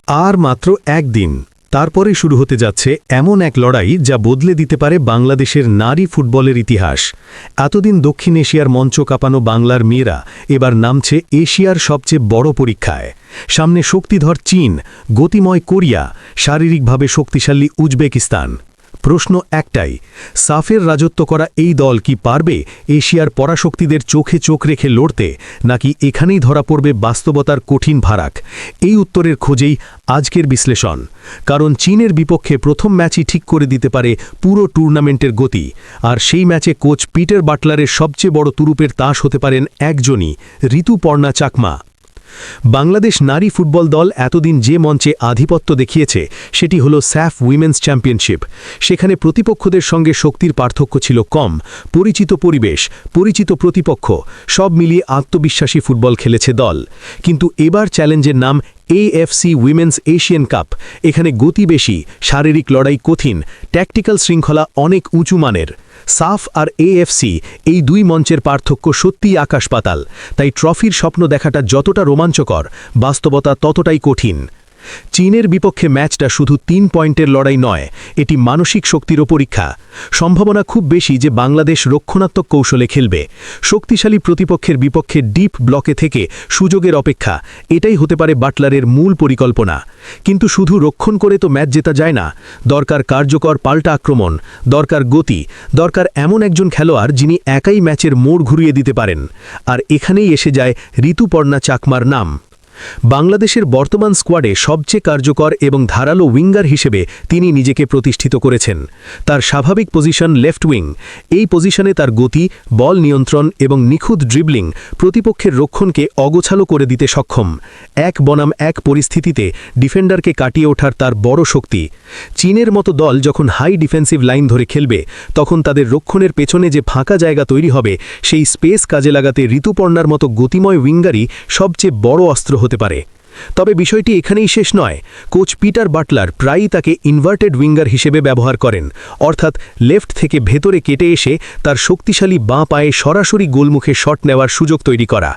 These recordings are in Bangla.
আর মাত্র একদিন তারপরে শুরু হতে যাচ্ছে এমন এক লড়াই যা বদলে দিতে পারে বাংলাদেশের নারী ফুটবলের ইতিহাস। এতদিন দক্ষিণ এশিয়ার মঞ্চ কাঁপানো বাংলার মেয়েরা এবার নামছে এশিয়ার সবচেয়ে বড় পরীক্ষায়। সামনে শক্তিধর চীন, গতিময় কোরিয়া, শারীরিকভাবে শক্তিশালী উজবেকিস্তান। প্রশ্ন একটাই, সাফের রাজত্ব করা এই দল কি পারবে এশিয়ার পরাশক্তিদের চোখে চোখ রেখে লড়তে, নাকি এখানেই ধরা পড়বে বাস্তবতার কঠিন ভারাক? এই উত্তরের খোঁজেই আজকের বিশ্লেষণ। কারণ চীনের বিপক্ষে প্রথম ম্যাচই ঠিক করে দিতে পারে পুরো টুর্নামেন্টের গতি, আর সেই ম্যাচে কোচ পিটার বাটলারের সবচেয়ে বড় তুরুপের তাস হতে পারেন একজনই, ঋতুপর্ণা চাকমা। বাংলাদেশ নারী ফুটবল দল এতদিন যে মঞ্চে আধিপত্য দেখিয়েছে সেটি হল স্যাফ উইমেন্স চ্যাম্পিয়নশিপ। সেখানে প্রতিপক্ষদের সঙ্গে শক্তির পার্থক্য ছিল কম, পরিচিত পরিবেশ, পরিচিত প্রতিপক্ষ, সব মিলিয়ে আত্মবিশ্বাসী ফুটবল খেলেছে দল। কিন্তু এবার চ্যালেঞ্জের নাম এএফসি উইমেন্স এশিয়ান কাপ। এখানে গতি বেশি, শারীরিক লড়াই কঠিন, ট্যাকটিক্যাল শৃঙ্খলা অনেক উঁচু মানের। সাফ আর এএফসি এই দুই মঞ্চের পার্থক্য সত্যিই আকাশ পাতাল। তাই ট্রফির স্বপ্ন দেখাটা যতটা রোমাঞ্চকর, বাস্তবতা ততটাই কঠিন। চীনের বিপক্ষে ম্যাচটা শুধু 3 পয়েন্টের লড়াই নয়, এটি মানসিক শক্তিরও পরীক্ষা। সম্ভাবনা খুব বেশি যে বাংলাদেশ রক্ষণাত্মক কৌশলে খেলবে। শক্তিশালী প্রতিপক্ষের বিপক্ষে ডিপ ব্লকে থেকে সুযোগের অপেক্ষা, এটাই হতে পারে বাটলারের মূল পরিকল্পনা। কিন্তু শুধু রক্ষণ করে তো ম্যাচ জেতা যায় না। দরকার কার্যকর পাল্টা আক্রমণ, দরকার গতি, দরকার এমন একজন খেলোয়াড় যিনি একাই ম্যাচের মোড় ঘুরিয়ে দিতে পারেন। আর এখানেই এসে যায় ঋতুপর্ণা চাকমার নাম। বাংলাদেশের বর্তমান স্কোয়াডে সবচেয়ে কার্যকর এবং ধারালো উইঙ্গার হিসেবে তিনি নিজেকে প্রতিষ্ঠিত করেছেন। তার স্বাভাবিক পজিশন লেফট উইং। এই পজিশনে তার গতি, বল নিয়ন্ত্রণ এবং নিখুঁত ড্রিবলিং প্রতিপক্ষের রক্ষণকে অগোছালো করে দিতে সক্ষম। 1 বনাম 1 পরিস্থিতিতে ডিফেন্ডারকে কাটিয়ে ওঠার তার বড় শক্তি। চীনের মতো দল যখন হাই ডিফেন্সিভ লাইন ধরে খেলবে, তখন তাদের রক্ষণের পেছনে যে ফাঁকা জায়গা তৈরি হবে, সেই স্পেস কাজে লাগাতে ঋতুপর্ণার মতো গতিময় উইঙ্গারই সবচেয়ে বড় অস্ত্র হতে পারে। তবে বিষয়টি এখানেই শেষ নয়। কোচ পিটার বাটলার প্রায়ই তাকে ইনভার্টেড উইঙ্গার হিসেবে ব্যবহার করেন, অর্থাৎ লেফট থেকে ভেতরে কেটে এসে তার শক্তিশালী বাঁ পায়ে সরাসরি গোলমুখে শট নেওয়ার সুযোগ তৈরি করা।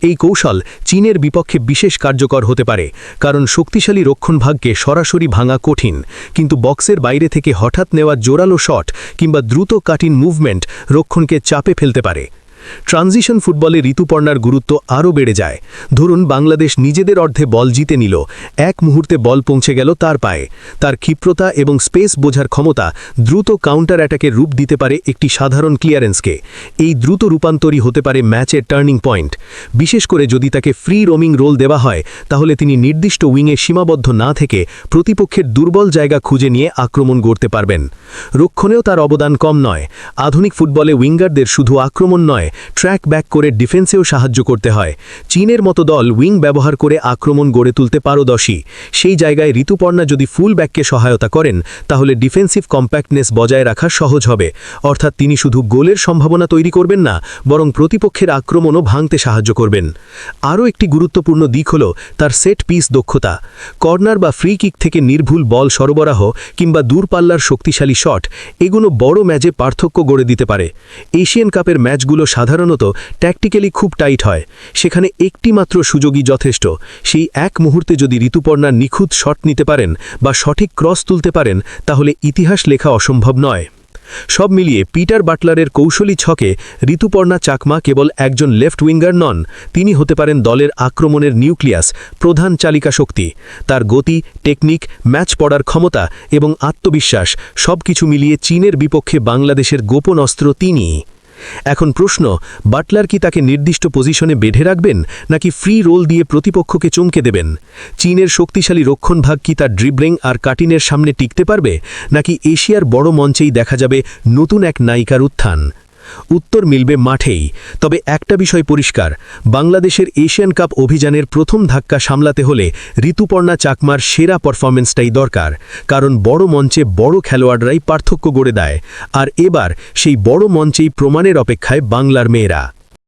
এই কৌশল চীনের বিপক্ষে বিশেষ কার্যকর হতে পারে, কারণ শক্তিশালী রক্ষণভাগকে সরাসরি ভাঙা কঠিন। কিন্তু বক্সের বাইরে থেকে হঠাৎ নেওয়া জোরালো শট কিংবা দ্রুত কাটিং মুভমেন্ট রক্ষণকে চাপে ফেলতে পারে। ট্রানজিশন ফুটবলে ঋতুপর্ণার গুরুত্ব আরও বেড়ে যায়। ধরুন বাংলাদেশ নিজেদের অর্ধে বল জিতে নিল, এক মুহূর্তে বল পৌঁছে গেল তার পায়ে। তার ক্ষিপ্রতা এবং স্পেস বোঝার ক্ষমতা দ্রুত কাউন্টার অ্যাটাকের রূপ দিতে পারে একটি সাধারণ ক্লিয়ারেন্সকে। এই দ্রুত রূপান্তরই হতে পারে ম্যাচের টার্নিং পয়েন্ট। বিশেষ করে যদি তাকে ফ্রি রোমিং রোল দেওয়া হয়, তাহলে তিনি নির্দিষ্ট উইংয়ে সীমাবদ্ধ না থেকে প্রতিপক্ষের দুর্বল জায়গা খুঁজে নিয়ে আক্রমণ গড়তে পারবেন। রক্ষণেও তার অবদান কম নয়। আধুনিক ফুটবলে উইঙ্গারদের শুধু আক্রমণ নয়, ট্র্যাক ব্যাক করে ডিফেন্সেও সাহায্য করতে হয়। চীনের মতো দল উইং ব্যবহার করে আক্রমণ গড়ে তুলতে পারদর্শী। সেই জায়গায় ঋতুপর্ণা যদি ফুল ব্যাককে সহায়তা করেন, তাহলে ডিফেন্সিভ কম্প্যাক্টনেস বজায় রাখা সহজ হবে। অর্থাৎ তিনি শুধু গোলের সম্ভাবনা তৈরি করবেন না, বরং প্রতিপক্ষের আক্রমণও ভাঙতে সাহায্য করবেন। আরও একটি গুরুত্বপূর্ণ দিক হল তার সেট পিস দক্ষতা। কর্নার বা ফ্রি কিক থেকে নির্ভুল বল সরবরাহ কিংবা দূরপাল্লার শক্তিশালী শট, এগুলো বড় ম্যাচে পার্থক্য গড়ে দিতে পারে। এশিয়ান কাপের ম্যাচগুলো সাধারণত ট্যাকটিক্যালি খুব টাইট হয়। সেখানে একটি মাত্র সুযোগই যথেষ্ট। সেই এক মুহূর্তে যদি ঋতুপর্ণা নিখুঁত শট নিতে পারেন বা সঠিক ক্রস তুলতে পারেন, তাহলে ইতিহাস লেখা অসম্ভব নয়। সব মিলিয়ে পিটার বাটলারের কৌশলী ছকে ঋতুপর্ণা চাকমা কেবল একজন লেফট উইঙ্গার নন, তিনি হতে পারেন দলের আক্রমণের নিউক্লিয়াস, প্রধান চালিকা শক্তি। তার গতি, টেকনিক, ম্যাচ পড়ার ক্ষমতা এবং আত্মবিশ্বাস সবকিছু মিলিয়ে চীনের বিপক্ষে বাংলাদেশের গোপন অস্ত্র তিনিই। এখন প্রশ্ন, বাটলার কি তাকে নির্দিষ্ট পজিশনে বেঁধে রাখবেন, নাকি ফ্রি রোল দিয়ে প্রতিপক্ষকে চমকে দেবেন? চীনের শক্তিশালী রক্ষণভাগ কি তার ড্রিবলিং আর কাটিনের সামনে টিকতে পারবে, নাকি এশিয়ার বড় মঞ্চেই দেখা যাবে নতুন এক নায়িকার উত্থান? উত্তর মিলবে মাঠেই। তবে একটা বিষয় পরিষ্কার, বাংলাদেশের এশিয়ান কাপ অভিযানের প্রথম ধাক্কা সামলাতে হলে ঋতুপর্ণা চাকমার সেরা পারফরম্যান্সটাই দরকার। কারণ বড় মঞ্চে বড় খেলোয়াড়রাই পার্থক্য গড়ে দেয়। আর এবার সেই বড় মঞ্চেই প্রমাণের অপেক্ষায় বাংলার মেয়েরা।